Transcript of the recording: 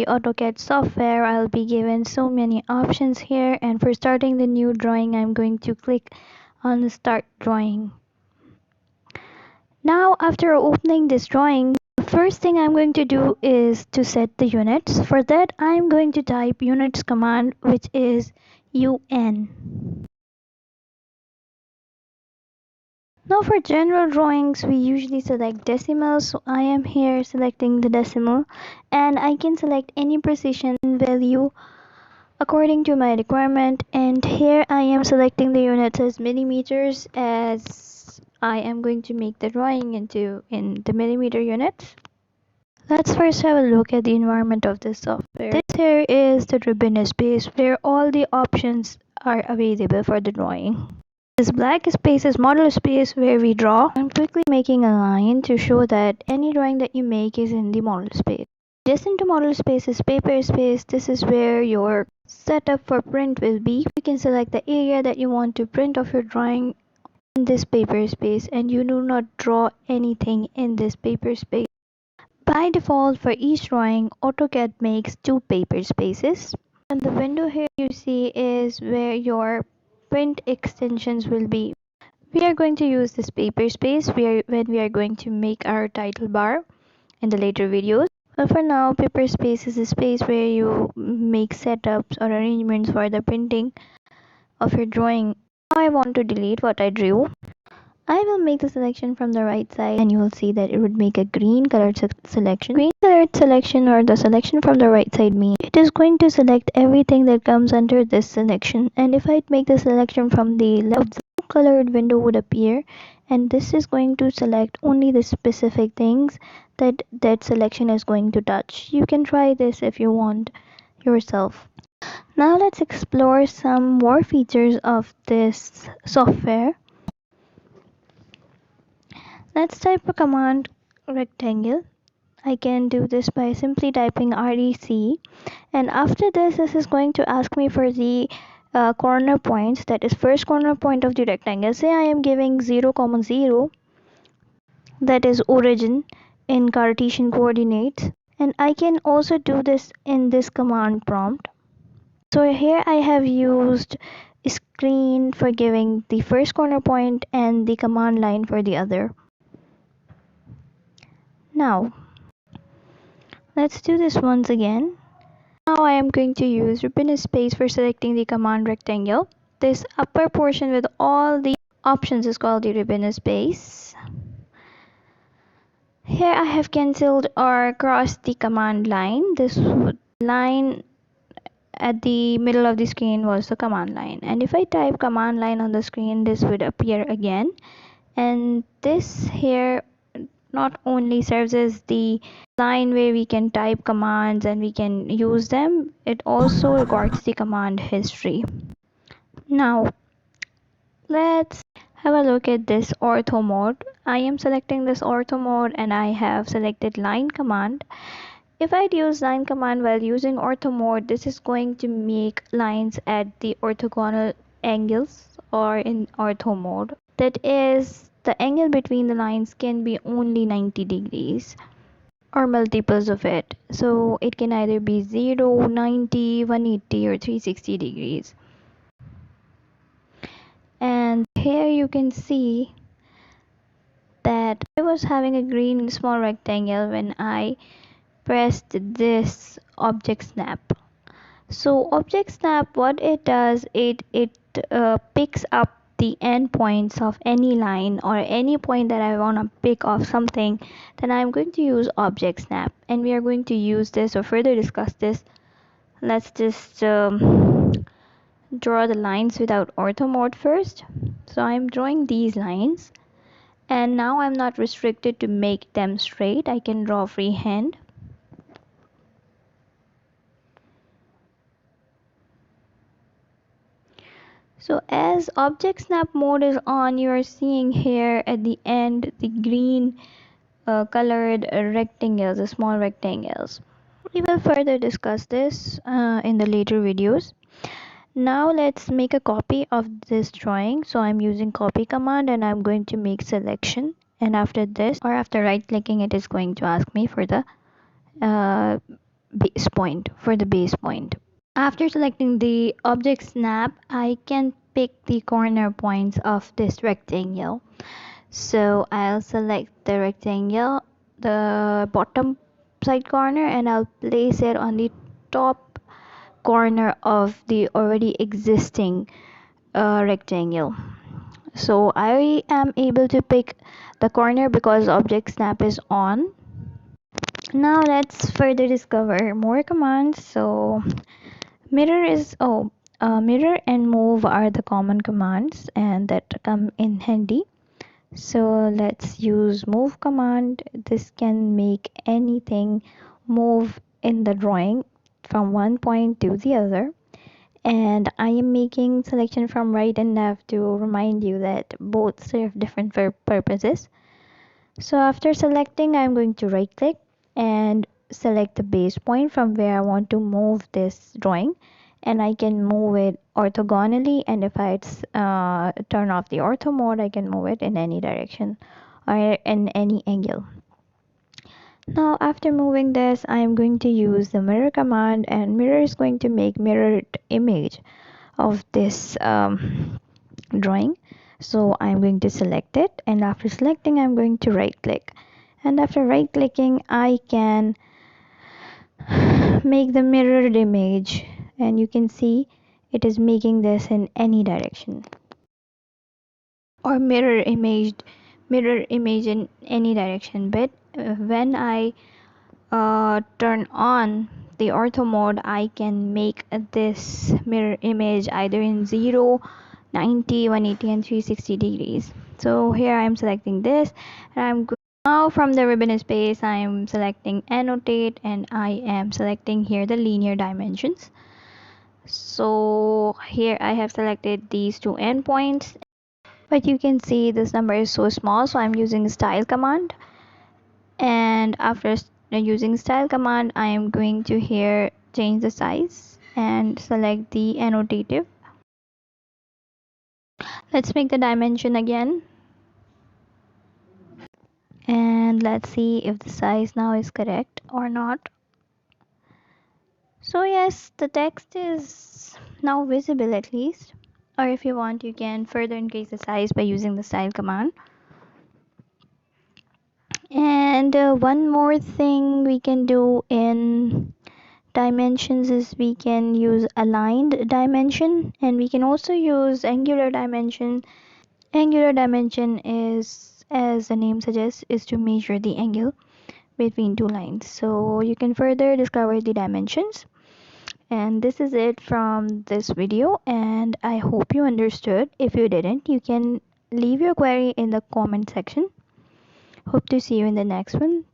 the AutoCAD software, I'll be given so many options here, and for starting the new drawing, I'm going to click on Start Drawing. Now, after opening this drawing, the first thing I'm going to do is to set the units. For that, I'm going to type units command, which is UN. Now for general drawings, we usually select decimals, so I am here selecting the decimal, and I can select any precision value according to my requirement, and here I am selecting the units as millimeters, as I am going to make the drawing in the millimeter units. Let's first have a look at the environment of this software. This here is the ribbon space where all the options are available for the drawing. This black space is model space where we draw. I'm quickly making a line to show that any drawing that you make is in the model space. Adjacent to model space is paper space. This is where your setup for print will be. You can select the area that you want to print of your drawing in this paper space, and you do not draw anything in this paper space. By default, for each drawing, AutoCAD makes two paper spaces. And the window here you see is where your print extensions will be. We are going to use this paper space when we are going to make our title bar in the later videos. But for now, paper space is a space where you make setups or arrangements for the printing of your drawing. Now I want to delete what I drew. I will make the selection from the right side, and you will see that it would make a green colored selection. Green colored selection, or the selection from the right side, means it is going to select everything that comes under this selection. And if I make the selection from the left, the blue colored window would appear, and this is going to select only the specific things that selection is going to touch. You can try this if you want yourself. Now let's explore some more features of this software. Let's type a command rectangle. I can do this by simply typing REC, and after this is going to ask me for the corner points, that is first corner point of the rectangle. Say I am giving 0, 0, that is origin in Cartesian coordinates, and I can also do this in this command prompt. So here I have used screen for giving the first corner point and the command line for the other. Now, let's do this once again. Now I am going to use ribbon space for selecting the command rectangle. This upper portion with all the options is called the ribbon space. Here I have cancelled or crossed the command line. This line at the middle of the screen was the command line. And if I type command line on the screen, this would appear again. And this here not only serves as the line where we can type commands and we can use them, it also records the command history. Now let's have a look at this ortho mode. I am selecting this ortho mode, and I have selected line command. If I'd use line command while using ortho mode, this is going to make lines at the orthogonal angles, or in ortho mode, that is, the angle between the lines can be only 90 degrees or multiples of it. So it can either be 0, 90, 180 or 360 degrees. And here you can see that I was having a green small rectangle when I pressed this object snap. So object snap, what it does, it picks up the endpoints of any line or any point that I want to pick off something. Then I'm going to use object snap, and we are going to use this or further discuss this. Let's just draw the lines without ortho mode first. So I'm drawing these lines, and now I'm not restricted to make them straight. I can draw freehand. So as object snap mode is on, you are seeing here at the end the green colored rectangles, the small rectangles. We will further discuss this in the later videos. Now let's make a copy of this drawing. So I'm using copy command, and I'm going to make selection, and after this, or after right clicking, it is going to ask me for the base point, for the base point. After selecting the object snap, I can pick the corner points of this rectangle. So I'll select the rectangle, the bottom side corner, and I'll place it on the top corner of the already existing rectangle. So I am able to pick the corner because object snap is on. Now let's further discover more commands. So mirror and move are the common commands and that come in handy. So let's use move command. This can make anything move in the drawing from one point to the other. And I am making selection from right and left to remind you that both serve different purposes. So after selecting, I'm going to right click and select the base point from where I want to move this drawing, and I can move it orthogonally, and if I turn off the ortho mode, I can move it in any direction or in any angle. Now after moving this, I am going to use the mirror command, and mirror is going to make mirrored image of this drawing. So I'm going to select it, and after selecting, I'm going to right click, and after right clicking, I can make the mirrored image, and you can see it is making this in any direction, or mirror image in any direction. But when I turn on the ortho mode, I can make this mirror image either in 0, 90, 180 and 360 degrees. So here I am selecting this, and now from the ribbon space I am selecting annotate, and I am selecting here the linear dimensions. So here I have selected these two endpoints, but you can see this number is so small, so I'm using style command. And after using style command, I am going to here change the size and select the annotative. Let's make the dimension again, and let's see if the size now is correct or not. So yes, the text is now visible at least, or if you want, you can further increase the size by using the style command. And one more thing we can do in dimensions is we can use aligned dimension, and we can also use angular dimension. Angular dimension is, as the name suggests, is to measure the angle between two lines. So you can further discover the dimensions. And this is it from this video, and I hope you understood. If you didn't, you can leave your query in the comment section. Hope to see you in the next one.